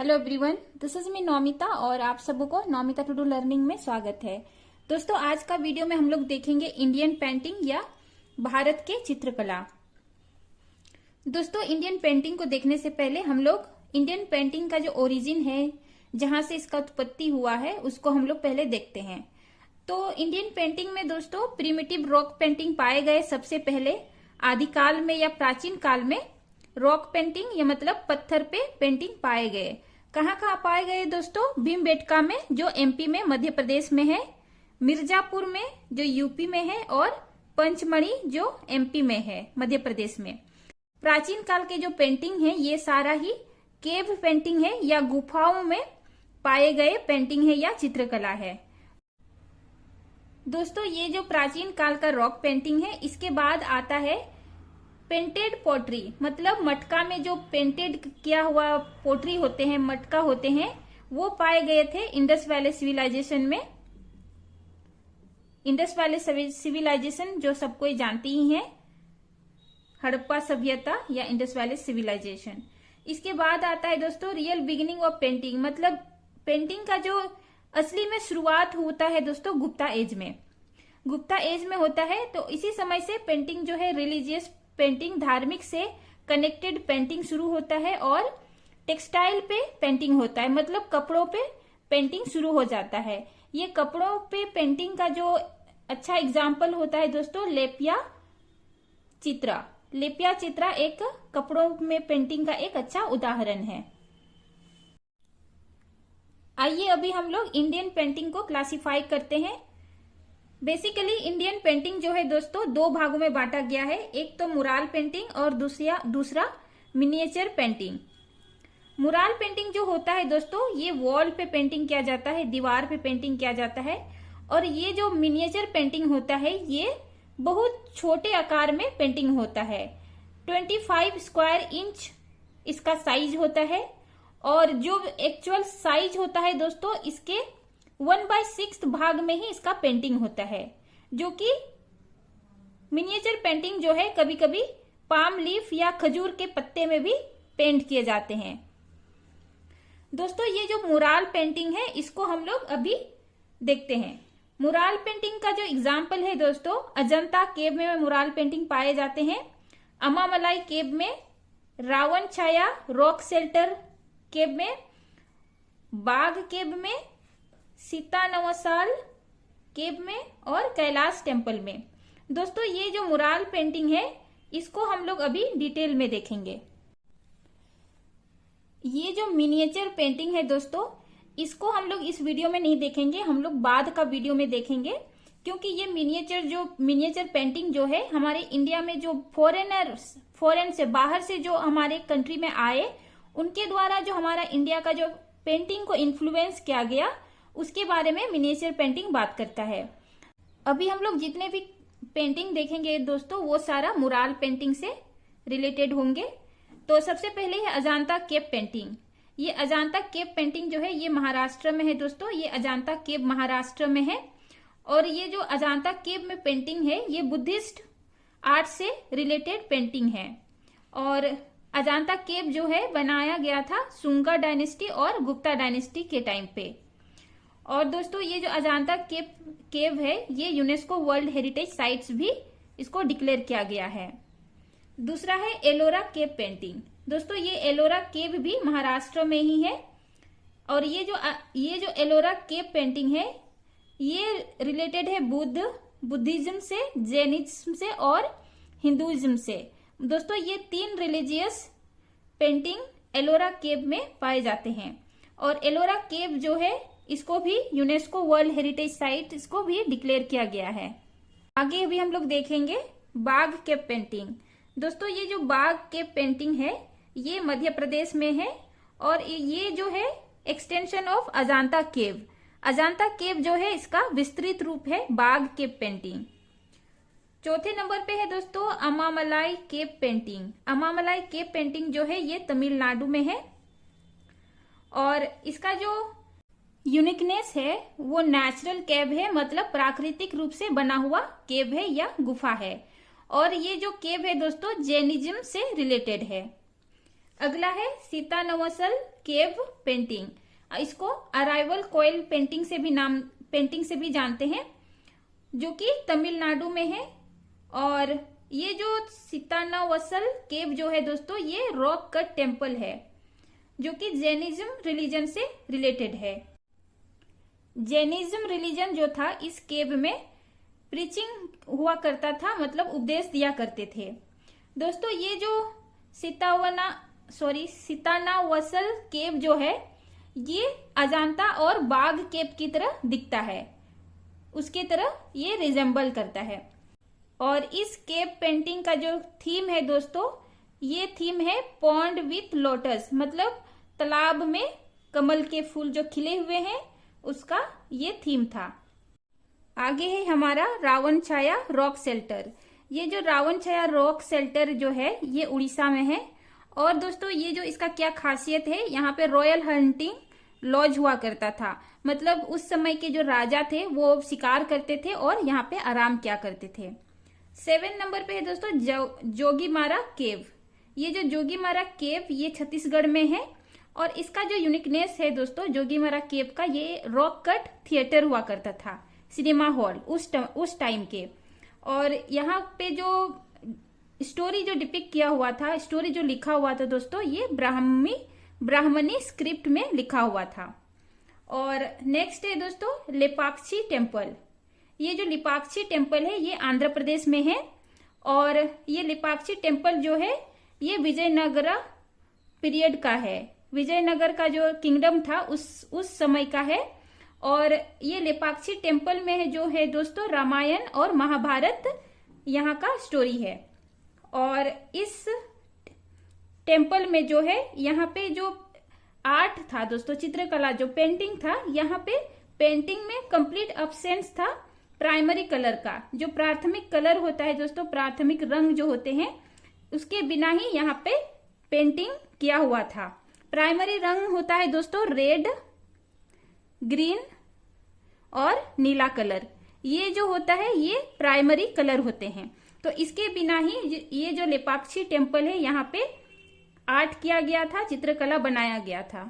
Hello everyone, this is me Naumita और आप सबों को नौमिता टू डू लर्निंग में स्वागत है। दोस्तों, आज का वीडियो में हम लोग देखेंगे इंडियन पेंटिंग या भारत के चित्रकला। दोस्तों, इंडियन पेंटिंग को देखने से पहले हम लोग इंडियन पेंटिंग का जो ओरिजिन है, जहां से इसका उत्पत्ति हुआ है, उसको हम लोग पहले देखते हैं। तो इंडियन पेंटिंग में दोस्तों प्रिमिटिव रॉक पेंटिंग पाए गए सबसे पहले आदिकाल में या प्राचीन काल में। रॉक पेंटिंग या मतलब पत्थर पे पेंटिंग पाए गए। कहाँ कहाँ पाए गए दोस्तों? भीमबेटका में जो एमपी में मध्य प्रदेश में है, मिर्जापुर में जो यूपी में है, और पंचमढ़ी जो एमपी में है मध्य प्रदेश में। प्राचीन काल के जो पेंटिंग है ये सारा ही केव पेंटिंग है या गुफाओं में पाए गए पेंटिंग है या चित्रकला है। दोस्तों, ये जो प्राचीन काल का रॉक पेंटिंग है, इसके बाद आता है पेंटेड पोट्री, मतलब मटका में जो पेंटेड किया हुआ पोट्री होते हैं, मटका होते हैं, वो पाए गए थे इंडस वैली सिविलाइजेशन में। इंडस वैली सिविलाइजेशन जो सबको जानती ही है, हड़प्पा सभ्यता या इंडस वैली सिविलाइजेशन। इसके बाद आता है दोस्तों रियल बिगिनिंग ऑफ पेंटिंग, मतलब पेंटिंग का जो असली में शुरुआत होता है दोस्तों गुप्ता एज में। गुप्ता एज में होता है, तो इसी समय से पेंटिंग जो है रिलीजियस पेंटिंग, धार्मिक से कनेक्टेड पेंटिंग शुरू होता है, और टेक्सटाइल पे पेंटिंग होता है, मतलब कपड़ों पे पेंटिंग शुरू हो जाता है। ये कपड़ों पे पेंटिंग का जो अच्छा एग्जाम्पल होता है दोस्तों लेपिया चित्रा। लेपिया चित्रा एक कपड़ों में पेंटिंग का एक अच्छा उदाहरण है। आइए अभी हम लोग इंडियन पेंटिंग को क्लासिफाई करते हैं। बेसिकली इंडियन पेंटिंग जो है दोस्तों दो भागों में बांटा गया है, एक तो मुराल पेंटिंग और दूसरा मिनिएचर पेंटिंग। मुराल पेंटिंग जो होता है दोस्तों, ये वॉल पे पेंटिंग किया जाता है, दीवार पे पेंटिंग किया जाता है। और ये जो मिनिएचर पेंटिंग होता है, ये बहुत छोटे आकार में पेंटिंग होता है। 25 स्क्वायर इंच इसका साइज होता है, और जो एक्चुअल साइज होता है दोस्तों, इसके 1/6 भाग में ही इसका पेंटिंग होता है। जो कि मिनिएचर पेंटिंग जो है कभी कभी पाम लीफ या खजूर के पत्ते में भी पेंट किए जाते हैं। दोस्तों, ये जो मुराल पेंटिंग है, इसको हम लोग अभी देखते हैं। मुराल पेंटिंग का जो एग्जाम्पल है दोस्तों, अजंता केव में मुराल पेंटिंग पाए जाते हैं, अमामलाई केव में, रावण छाया रॉक शेल्टर केव में, बाघ केव में, सीता नवसाल केव में, और कैलाश टेम्पल में। दोस्तों, ये जो मुराल पेंटिंग है, इसको हम लोग अभी डिटेल में देखेंगे। ये जो मिनिएचर पेंटिंग है दोस्तों, इसको हम लोग इस वीडियो में नहीं देखेंगे, हम लोग बाद का वीडियो में देखेंगे। क्योंकि ये मिनिएचर पेंटिंग जो है हमारे इंडिया में जो फॉरेन से बाहर से जो हमारे कंट्री में आए, उनके द्वारा जो हमारा इंडिया का जो पेंटिंग को इन्फ्लुएंस किया गया, उसके बारे में मिनिएचर पेंटिंग बात करता है। अभी हम लोग जितने भी पेंटिंग देखेंगे दोस्तों, वो सारा मुराल पेंटिंग से रिलेटेड होंगे। तो सबसे पहले है अजंता केव पेंटिंग। ये अजंता केव पेंटिंग जो है ये महाराष्ट्र में है दोस्तों। ये अजंता केव महाराष्ट्र में है, और ये जो अजंता केव में पेंटिंग है, ये बुद्धिस्ट आर्ट से रिलेटेड पेंटिंग है। और अजंता केव जो है बनाया गया था सुंगा डायनेस्टी और गुप्ता डायनेस्टी के टाइम पे। और दोस्तों, ये जो अजंता केव है, ये यूनेस्को वर्ल्ड हेरिटेज साइट्स भी इसको डिक्लेयर किया गया है। दूसरा है एलोरा केव पेंटिंग। दोस्तों, ये एलोरा केव भी महाराष्ट्र में ही है, और ये जो एलोरा केव पेंटिंग है, ये रिलेटेड है बुद्धिज्म से, जैनिज्म से और हिंदुइज्म से। दोस्तों, ये 3 रिलीजियस पेंटिंग एलोरा केव में पाए जाते हैं। और एलोरा केव जो है, इसको भी यूनेस्को वर्ल्ड हेरिटेज साइट इसको भी डिक्लेयर किया गया है। आगे भी हम लोग देखेंगे बाघ केव पेंटिंग। दोस्तों, ये जो बाघ केव पेंटिंग है, ये मध्य प्रदेश में है, और ये जो है एक्सटेंशन ऑफ अजंता केव। अजंता केव जो है इसका विस्तृत रूप है बाघ केव पेंटिंग। चौथे नंबर पे है दोस्तों अमामलाई केव पेंटिंग। अमामलाई केव पेंटिंग जो है ये तमिलनाडु में है, और इसका जो यूनिकनेस है वो नेचुरल केव है, मतलब प्राकृतिक रूप से बना हुआ केव है या गुफा है। और ये जो केव है दोस्तों जैनिज्म से रिलेटेड है। अगला है सीतानवसल केव पेंटिंग, इसको अराइवल कोयल पेंटिंग से भी जानते हैं, जो कि तमिलनाडु में है। और ये जो सीतानवसल केव जो है दोस्तों, ये रॉक कट टेम्पल है जो कि जैनिज्म रिलीजन से रिलेटेड है। जैनिज्म रिलीजन जो था इस केव में प्रीचिंग हुआ करता था, मतलब उपदेश दिया करते थे। दोस्तों ये जो सीतानावसल केव जो है ये अजांता और बाघ केव की तरह दिखता है, उसके तरह ये रिजेंबल करता है। और इस केव पेंटिंग का जो थीम है दोस्तों, ये थीम है पॉन्ड विथ लोटस, मतलब तालाब में कमल के फूल जो खिले हुए हैं उसका ये थीम था। आगे है हमारा रावण छाया रॉक शेल्टर। ये जो रावण छाया रॉक शेल्टर जो है ये उड़ीसा में है। और दोस्तों ये जो इसका क्या खासियत है, यहाँ पे रॉयल हंटिंग लॉज हुआ करता था, मतलब उस समय के जो राजा थे वो शिकार करते थे और यहाँ पे आराम किया करते थे। 7 नंबर पे है दोस्तों जोगीमारा केव। ये जो जोगीमारा केव ये छत्तीसगढ़ में है। और इसका जो यूनिकनेस है दोस्तों, जोगीमारा केव का, ये रॉक कट थिएटर हुआ करता था, सिनेमा हॉल उस टाइम के। और यहाँ पे जो स्टोरी जो डिपिक्ट किया हुआ था, स्टोरी जो लिखा हुआ था दोस्तों, ये ब्राह्मणी स्क्रिप्ट में लिखा हुआ था। और नेक्स्ट है दोस्तों लेपाक्षी टेम्पल। ये जो लेपाक्षी टेम्पल है ये आंध्र प्रदेश में है। और ये लेपाक्षी टेम्पल जो है ये विजयनगर पीरियड का है, विजयनगर का जो किंगडम था उस समय का है। और ये लेपाक्षी टेम्पल में जो है दोस्तों रामायण और महाभारत यहाँ का स्टोरी है। और इस टेम्पल में जो है यहाँ पे जो आर्ट था दोस्तों, चित्रकला जो पेंटिंग था, यहाँ पे पेंटिंग में कंप्लीट अब्सेंस था प्राइमरी कलर का। जो प्राथमिक कलर होता है दोस्तों, प्राथमिक रंग जो होते हैं, उसके बिना ही यहाँ पे पेंटिंग किया हुआ था। प्राइमरी रंग होता है दोस्तों रेड, ग्रीन और नीला कलर, ये जो होता है ये प्राइमरी कलर होते हैं। तो इसके बिना ही ये जो लेपाक्षी टेम्पल है यहाँ पे आर्ट किया गया था, चित्रकला बनाया गया था।